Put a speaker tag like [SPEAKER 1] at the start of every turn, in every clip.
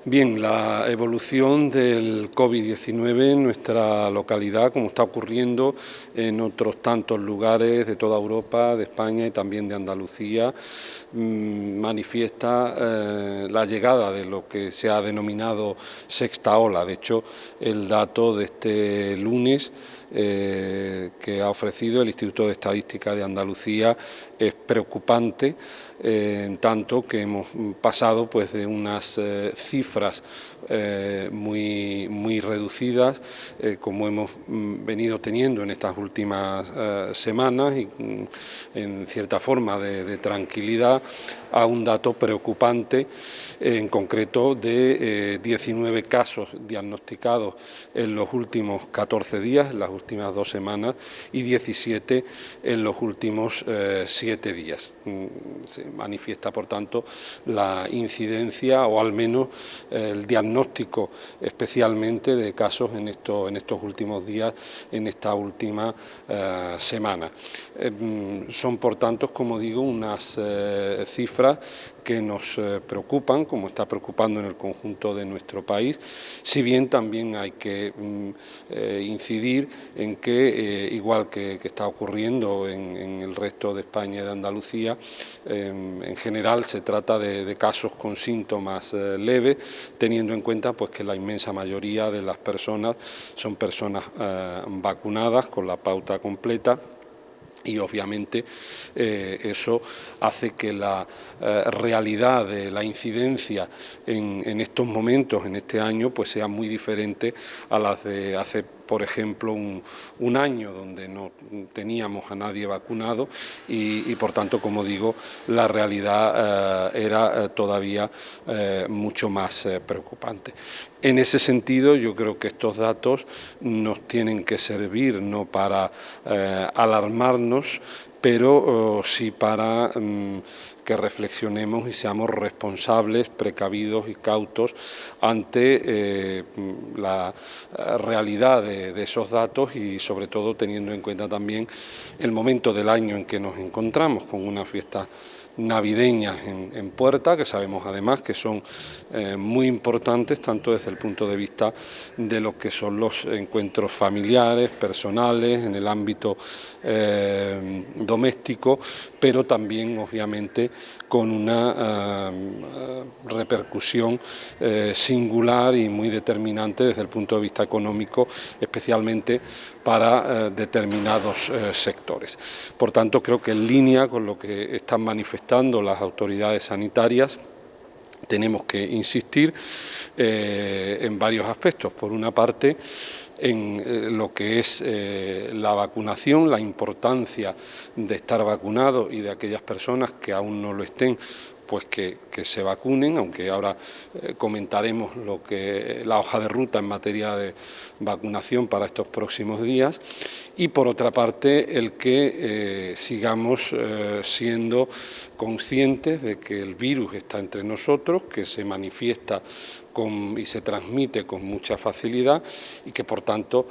[SPEAKER 1] Bien, la evolución del COVID-19 en nuestra localidad, como está ocurriendo en otros tantos lugares de toda Europa, de España y también de Andalucía, manifiesta la llegada de lo que se ha denominado sexta ola. De hecho, el dato de este lunes que ha ofrecido el Instituto de Estadística de Andalucía es preocupante, en tanto que hemos pasado pues de unas cifras muy reducidas, como hemos venido teniendo en estas últimas semanas, y en cierta forma de tranquilidad, a un dato preocupante, en concreto de 19 casos diagnosticados en los últimos 14 días, en las últimas 2 semanas, y 17 en los últimos 7 días. Se manifiesta, por tanto, la incidencia, o al menos el diagnóstico especialmente de casos en estos últimos días, en esta última semana. Son, por tanto, como digo, unas cifras que nos preocupan, como está preocupando en el conjunto de nuestro país, si bien también hay que incidir en que, igual que está ocurriendo en el resto de España y de Andalucía, en general se trata de casos con síntomas leves, teniendo en cuenta pues que la inmensa mayoría de las personas son personas vacunadas con la pauta completa. Y obviamente eso hace que la realidad de la incidencia en estos momentos, en este año, pues sea muy diferente a las de hace, por ejemplo, un año, donde no teníamos a nadie vacunado y por tanto, como digo, la realidad era todavía mucho más preocupante. En ese sentido, yo creo que estos datos nos tienen que servir no para alarmarnos, pero sí para que reflexionemos y seamos responsables, precavidos y cautos ante la realidad de esos datos, y sobre todo teniendo en cuenta también el momento del año en que nos encontramos, con una fiesta navideñas en puerta, que sabemos además que son muy importantes, tanto desde el punto de vista de lo que son los encuentros familiares, personales, en el ámbito doméstico, pero también obviamente con una repercusión singular y muy determinante desde el punto de vista económico, especialmente para determinados sectores. Por tanto, creo que en línea con lo que están manifestando las autoridades sanitarias, tenemos que insistir en varios aspectos. Por una parte, en lo que es la vacunación, la importancia de estar vacunado, y de aquellas personas que aún no lo estén, pues que se vacunen, aunque ahora comentaremos la hoja de ruta en materia de vacunación para estos próximos días. Y por otra parte, el que sigamos siendo conscientes de que el virus está entre nosotros, que se manifiesta y se transmite con mucha facilidad, y que por tanto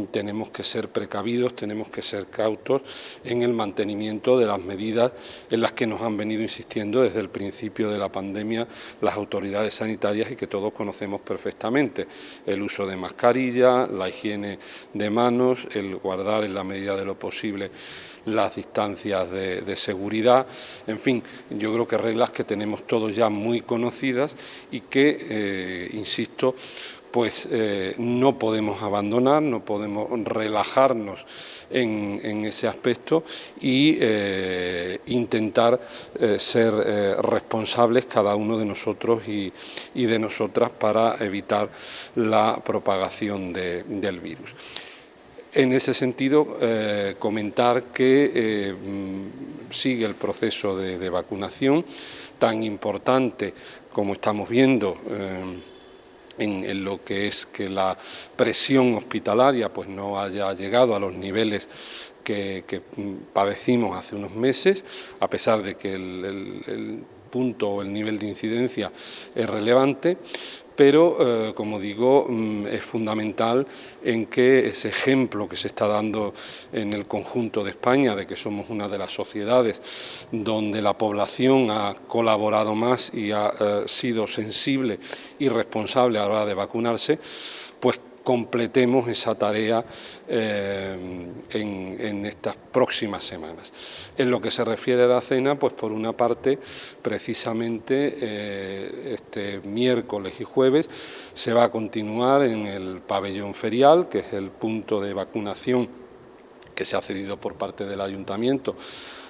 [SPEAKER 1] tenemos que ser precavidos, tenemos que ser cautos en el mantenimiento de las medidas en las que nos han venido insistiendo desde el principio de la pandemia las autoridades sanitarias, y que todos conocemos perfectamente: el uso de mascarilla, la higiene de manos, el guardar en la medida de lo posible las distancias de seguridad, en fin, yo creo que reglas que tenemos todos ya muy conocidas y que, insisto, pues no podemos abandonar, no podemos relajarnos en ese aspecto, y intentar ser responsables cada uno de nosotros y de nosotras para evitar la propagación del virus. En ese sentido, comentar que sigue el proceso de vacunación, tan importante como estamos viendo en lo que es que la presión hospitalaria pues no haya llegado a los niveles que padecimos hace unos meses, a pesar de que el punto o el nivel de incidencia es relevante, pero, como digo, es fundamental en que ese ejemplo que se está dando en el conjunto de España, de que somos una de las sociedades donde la población ha colaborado más y ha sido sensible y responsable a la hora de vacunarse, pues completemos esa tarea en estas próximas semanas. En lo que se refiere a Aracena, pues por una parte, precisamente este miércoles y jueves se va a continuar en el pabellón ferial, que es el punto de vacunación que se ha cedido por parte del Ayuntamiento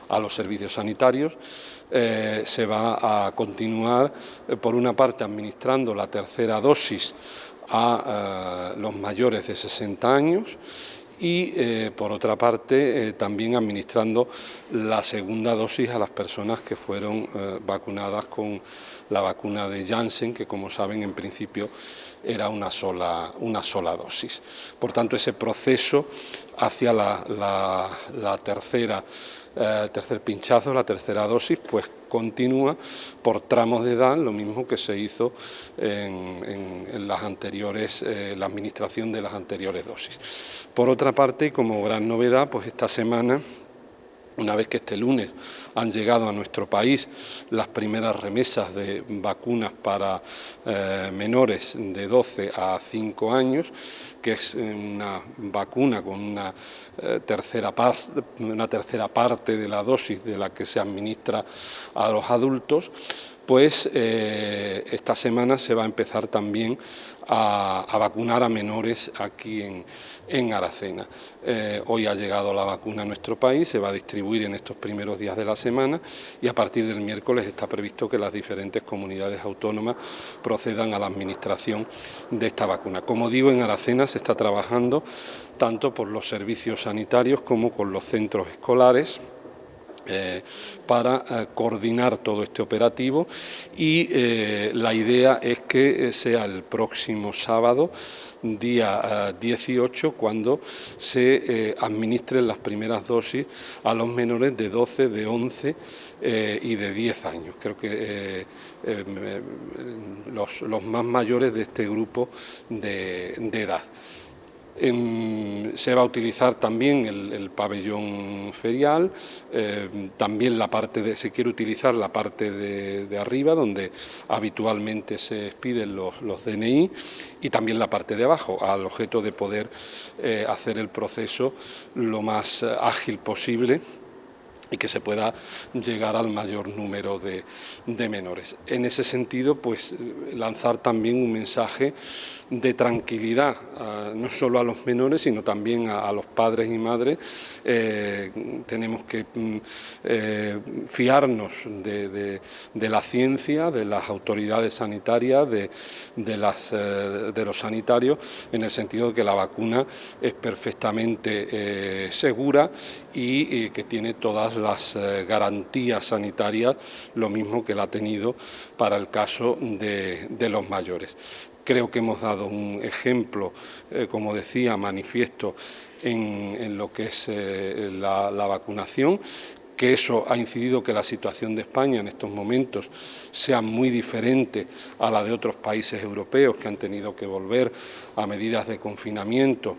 [SPEAKER 1] a los servicios sanitarios. Se va a continuar, por una parte, administrando la tercera dosis a los mayores de 60 años y, por otra parte, también administrando la segunda dosis a las personas que fueron vacunadas con la vacuna de Janssen, que, como saben, en principio era una sola dosis. Por tanto, ese proceso hacia la tercer pinchazo, la tercera dosis, pues continúa por tramos de edad, lo mismo que se hizo en las anteriores, la administración de las anteriores dosis. Por otra parte, y como gran novedad, pues esta semana, una vez que este lunes han llegado a nuestro país las primeras remesas de vacunas para menores de 12 a 5 años, que es una vacuna con una tercera parte de la dosis de la que se administra a los adultos, pues esta semana se va a empezar también a vacunar a menores aquí en Aracena. Hoy ha llegado la vacuna a nuestro país, se va a distribuir en estos primeros días de la semana y a partir del miércoles está previsto que las diferentes comunidades autónomas procedan a la administración de esta vacuna. Como digo, en Aracena se está trabajando tanto por los servicios sanitarios como con los centros escolares para coordinar todo este operativo y la idea es que sea el próximo sábado, día 18, cuando se administren las primeras dosis a los menores de 12, de 11 y de 10 años. Creo que los más mayores de este grupo de edad. Se va a utilizar también el pabellón ferial, también se quiere utilizar la parte de arriba, donde habitualmente se expiden los DNI, y también la parte de abajo, al objeto de poder hacer el proceso lo más ágil posible y que se pueda llegar al mayor número de menores. En ese sentido, pues lanzar también un mensaje de tranquilidad, no solo a los menores, sino también a los padres y madres. Tenemos que fiarnos de la ciencia, de las autoridades sanitarias, de los sanitarios, en el sentido de que la vacuna es perfectamente segura y que tiene todas las garantías sanitarias, lo mismo que la ha tenido para el caso de los mayores. Creo que hemos dado un ejemplo, como decía, manifiesto en lo que es la vacunación, que eso ha incidido que la situación de España en estos momentos sea muy diferente a la de otros países europeos que han tenido que volver a medidas de confinamiento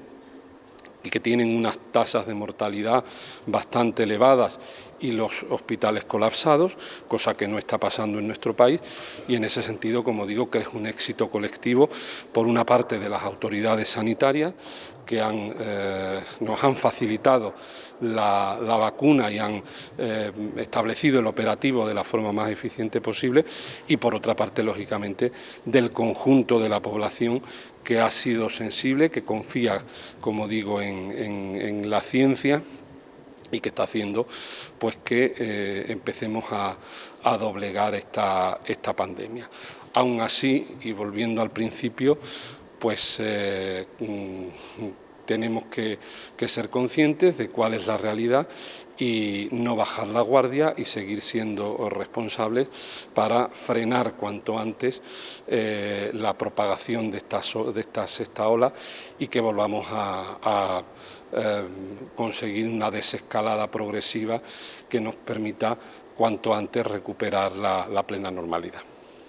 [SPEAKER 1] y que tienen unas tasas de mortalidad bastante elevadas y los hospitales colapsados, cosa que no está pasando en nuestro país, y en ese sentido, como digo, que es un éxito colectivo, por una parte de las autoridades sanitarias, que nos han facilitado la vacuna y han establecido el operativo de la forma más eficiente posible, y por otra parte, lógicamente, del conjunto de la población que ha sido sensible, que confía, como digo, en la ciencia y que está haciendo pues que empecemos a doblegar esta pandemia. Aún así, y volviendo al principio, pues tenemos que ser conscientes de cuál es la realidad y no bajar la guardia y seguir siendo responsables para frenar cuanto antes la propagación de esta sexta ola y que volvamos a conseguir una desescalada progresiva que nos permita cuanto antes recuperar la plena normalidad.